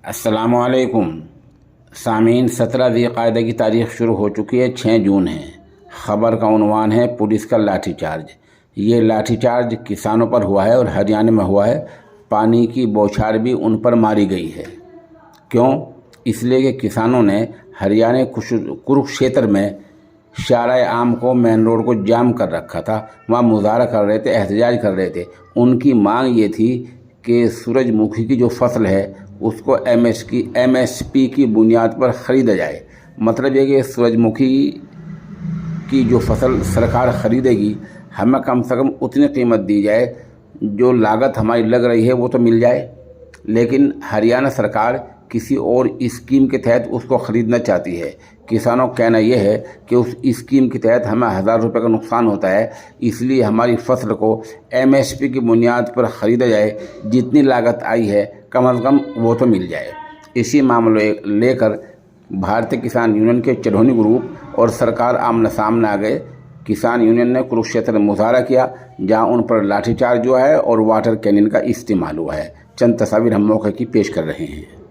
السلام علیکم سامعین، 17 ذی قعدہ کی تاریخ شروع ہو چکی ہے، 6 جون ہے۔ خبر کا عنوان ہے پولیس کا لاٹھی چارج۔ یہ لاٹھی چارج کسانوں پر ہوا ہے اور ہریانہ میں ہوا ہے۔ پانی کی بوچھار بھی ان پر ماری گئی ہے۔ کیوں؟ اس لیے کہ کسانوں نے ہریانہ کروکشیتر میں شارع عام کو، مین روڈ کو جام کر رکھا تھا۔ وہاں مظاہرہ کر رہے تھے، احتجاج کر رہے تھے۔ ان کی مانگ یہ تھی کہ سورج مکھی کی جو فصل ہے اس کو ایم ایس پی کی بنیاد پر خریدا جائے۔ مطلب یہ کہ سورج مکھی کی جو فصل سرکار خریدے گی، ہمیں کم سے کم اتنی قیمت دی جائے، جو لاگت ہماری لگ رہی ہے وہ تو مل جائے۔ لیکن ہریانہ سرکار کسی اور اسکیم کے تحت اس کو خریدنا چاہتی ہے۔ کسانوں کا کہنا یہ ہے کہ اس اسکیم کے تحت ہمیں 1000 روپے کا نقصان ہوتا ہے، اس لیے ہماری فصل کو ایم ایس پی کی بنیاد پر خریدا جائے، جتنی لاگت آئی ہے کم از کم وہ تو مل جائے۔ اسی معاملے لے کر بھارتی کسان یونین کے چڑھونی گروپ اور سرکار آمنے سامنے آ گئے۔ کسان یونین نے کروکشیتر میں مظاہرہ کیا، جہاں ان پر لاٹھی چارج ہوا ہے اور واٹر کینن کا استعمال ہوا ہے۔ چند تصاویر ہم موقع کی پیش کر رہے ہیں۔